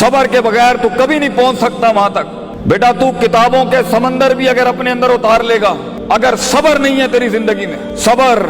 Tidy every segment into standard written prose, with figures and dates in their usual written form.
सबर के बगैर तू कभी नहीं पहुंच सकता वहां तक। बेटा तू किताबों के समंदर भी अगर अपने अंदर उतार लेगा, अगर सबर नहीं है तेरी जिंदगी में, सबर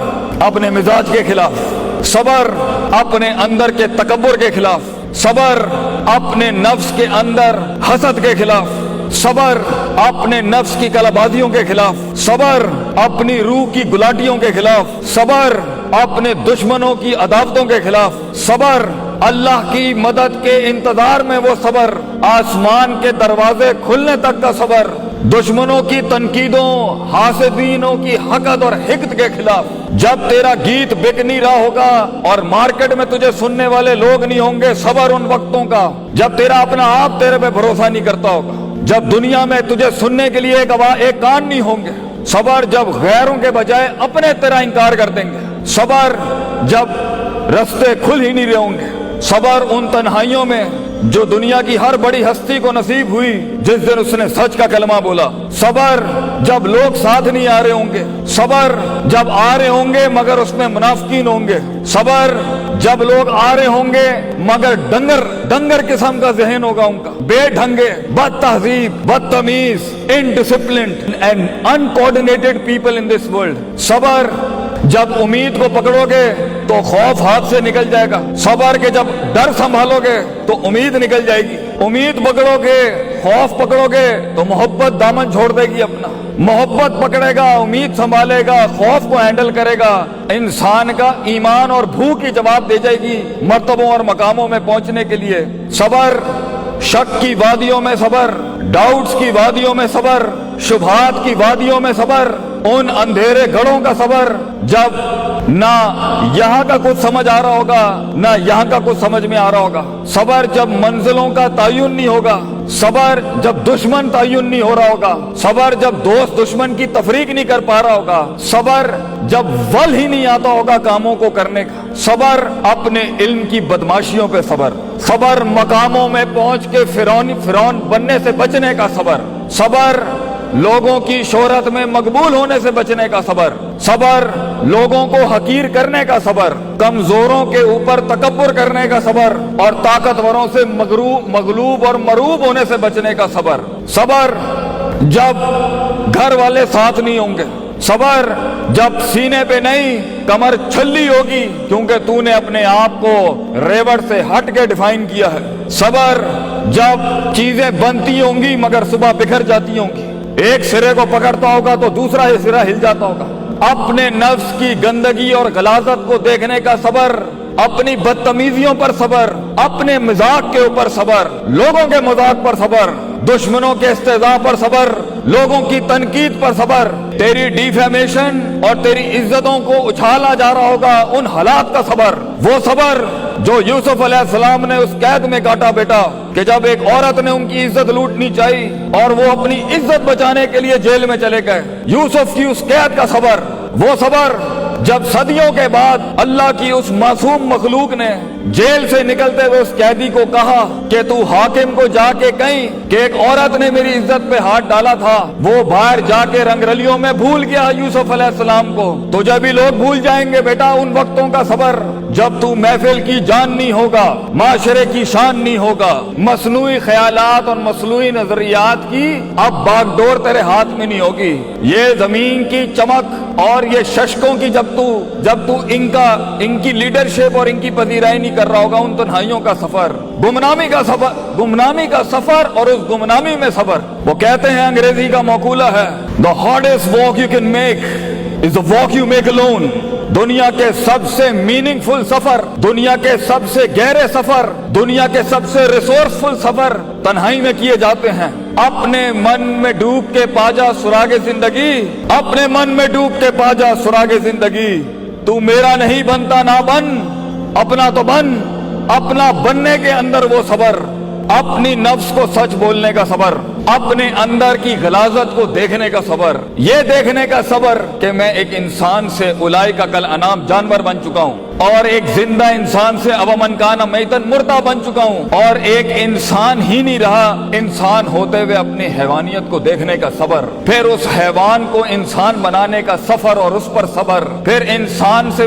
अपने मिजाज के खिलाफ, सबर अपने अंदर के तकब्बुर के खिलाफ, सबर अपने नफ्स के अंदर हसद के खिलाफ, सबर अपने नफ्स की कलाबाजियों के खिलाफ, सबर अपनी रूह की गुलाटियों के खिलाफ, सबर अपने दुश्मनों की अदावतों के खिलाफ, सबर अल्लाह की मदद के इंतजार में वो सबर, आसमान के दरवाजे खुलने तक का सबर, दुश्मनों की तनकीदों, हासिदीनों की हकद और हिकत के खिलाफ। जब तेरा गीत बिक नहीं रहा होगा और मार्केट में तुझे सुनने वाले लोग नहीं होंगे, सबर उन वक्तों का जब तेरा अपना आप तेरे पे भरोसा नहीं करता होगा, जब दुनिया में तुझे सुनने के लिए एक कान नहीं होंगे, सबर जब गैरों के बजाय अपने तेरा इनकार कर देंगे, सबर जब रास्ते खुल ही नहीं रहे होंगे, सबर उन तन्हाइयों में जो दुनिया की हर बड़ी हस्ती को नसीब हुई जिस दिन उसने सच का कलमा बोला, सबर जब लोग साथ नहीं आ रहे होंगे, सबर जब आ रहे होंगे मगर उसमें मुनाफिकीन होंगे, सबर जब लोग आ रहे होंगे मगर डंगर किस्म का जहन होगा उनका, बेढंगे, बदतहजीब, बदतमीज, indisciplined and uncoordinated people in this world. सबर जब उम्मीद को पकड़ोगे तो खौफ हाथ से निकल जाएगा, सबर के जब डर संभालोगे तो उम्मीद निकल जाएगी, उम्मीद पकड़ोगे, खौफ पकड़ोगे तो मोहब्बत दामन छोड़ देगी अपना, मोहब्बत पकड़ेगा, उम्मीद संभालेगा, खौफ को हैंडल करेगा, इंसान का ईमान और भूख की जवाब दे जाएगी मर्तबों और मकामों में पहुंचने के लिए। सबर शक की वादियों में सबर, डाउट्स की वादियों में सबर, शुबहात की वादियों में सबर, उन अंधेरे गढ़ों का सबर जब ना यहाँ का कुछ समझ आ रहा होगा ना यहाँ का कुछ समझ में आ rहा होगा, सबर जब मंजिलों का तयन नहीं होगा, सबर जब दुश्मन तयन नहीं हो रहा होगा, सबर जब दोस्त दुश्मन की तफरीक नहीं कर पा रहा होगा, सबर जब वल ही नहीं आता होगा कामों को करने का, सबर अपने इल्म की बदमाशियों पे सबर, सबर मकामों में पहुंच के फिरौन बनने से बचने का सबर, सबर लोगों की शोहरत में मकबूल होने से बचने का सबर, सबर लोगों को हकीर करने का सबर, कमजोरों के ऊपर तकब्बुर करने का सबर और ताकतवरों से मगलूब और मरूब होने से बचने का सबर, सबर जब घर वाले साथ नहीं होंगे, सबर जब सीने पे नहीं कमर छल्ली होगी क्योंकि तूने अपने आप को रेवड़ से हट के डिफाइन किया है, सबर जब चीजें बनती होंगी मगर सुबह बिखर जाती होंगी, एक सिरे को पकड़ता होगा तो दूसरा ही सिरा हिल जाता होगा, अपने नफ्स की गंदगी और गलाजत को देखने का सबर, अपनी बदतमीजियों पर सबर, अपने मजाक के ऊपर सबर, लोगों के मजाक पर सबर, दुश्मनों के इस्तेज़ा पर सबर, लोगों की तनकीद पर सबर, तेरी डिफेमेशन और तेरी इज्जतों को उछाला जा रहा होगा उन हालात का सबर, वो सबर जो यूसुफ अलैहिस्सलाम ने उस कैद में काटा बेटा कि जब एक औरत ने उनकी इज्जत लूटनी चाहिए और वो अपनी इज्जत बचाने के लिए जेल में चले गए, यूसुफ की उस कैद का सबर, वो सबर जब सदियों के बाद अल्लाह की उस मासूम मखलूक ने जेल से निकलते हुए उस कैदी को कहा कि तू हाकिम को जाके कहीं कि एक औरत ने मेरी इज्जत पे हाथ डाला था, वो बाहर जाके रंगरलियों में भूल गया यूसुफ अलैहिस्सलाम को, तो जब भी लोग भूल जाएंगे बेटा उन वक्तों का सबर जब तू महफिल की जान नहीं होगा, माशरे की शान नहीं होगा, मसनूई ख्यालात और मसनूई नजरियात की अब बागडोर तेरे हाथ में नहीं होगी, ये जमीन की चमक और ये शशकों की जब तू इनकी लीडरशिप और इनकी पजीराई नहीं कर रहा होगा, उन तन्हाइयों का सफर, गुमनामी का सफर और उस गुमनामी में सबर। वो कहते हैं अंग्रेजी का मकूला है, the hardest walk you can make is the walk you make alone. दुनिया के सबसे मीनिंगफुल सफर, दुनिया के सबसे गहरे सफर, दुनिया के सबसे रिसोर्सफुल सफर तन्हाई में किए जाते हैं। अपने मन में डूब के पाजा सुरागे जिंदगी, अपने मन में डूब के पाजा सुरागे जिंदगी, तू मेरा नहीं बनता ना बन, अपना तो बन, अपना बनने के अंदर वो सबर, अपनी नफ्स को सच बोलने का सबर, अपने अंदर की गलाजत को देखने का सबर, ये देखने का सबर कि मैं एक इंसान से उलाई का कल अनाम जानवर बन चुका हूँ और एक जिंदा इंसान से अब मन काना मैतन मुर्दा बन चुका हूँ और एक इंसान ही नहीं रहा, इंसान होते हुए अपनी हैवानियत को देखने का सबर, फिर उस हैवान को इंसान बनाने का सफर और उस पर सबर, फिर इंसान से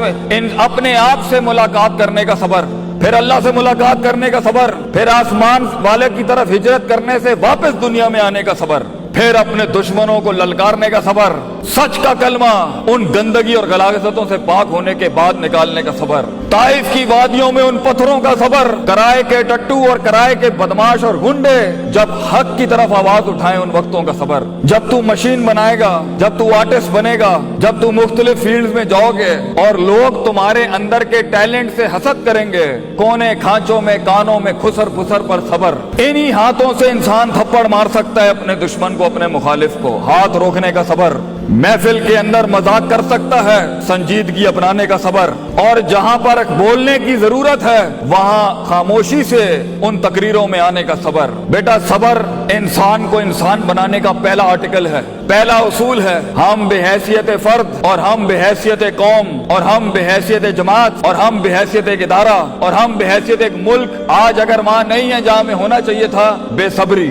अपने आप से मुलाकात करने का सबर, پھر اللہ سے ملاقات کرنے کا صبر، پھر آسمان والے کی طرف ہجرت کرنے سے واپس دنیا میں آنے کا صبر، پھر اپنے دشمنوں کو للکارنے کا صبر، سچ کا کلمہ ان گندگی اور غلاظتوں سے پاک ہونے کے بعد نکالنے کا صبر، طائف کی وادیوں میں ان پتھروں کا صبر، کرائے کے ٹٹو اور کرائے کے بدماش اور گنڈے جب حق کی طرف آواز اٹھائیں ان وقتوں کا صبر، جب تو مشین بنائے گا، جب تو آرٹسٹ بنے گا، جب تو مختلف فیلڈز میں جاؤ گے اور لوگ تمہارے اندر کے ٹیلنٹ سے حسد کریں گے، کونے کھانچوں میں کانوں میں خسر پھسر پر صبر۔ انہی ہاتھوں سے انسان تھپڑ مار سکتا ہے اپنے دشمن کو، اپنے مخالف کو، ہاتھ روکنے کا صبر۔ محفل کے اندر مذاق کر سکتا ہے، سنجیدگی اپنانے کا صبر، اور جہاں پر بولنے کی ضرورت ہے وہاں خاموشی سے ان تقریروں میں آنے کا صبر۔ بیٹا صبر انسان کو انسان بنانے کا پہلا آرٹیکل ہے، پہلا اصول ہے۔ ہم بحیثیت فرد اور ہم بحیثیت قوم اور ہم بحیثیت جماعت اور ہم بحیثیت ایک ادارہ اور ہم بحیثیت ایک ملک آج اگر وہاں نہیں ہے جہاں میں ہونا چاہیے تھا، بے صبری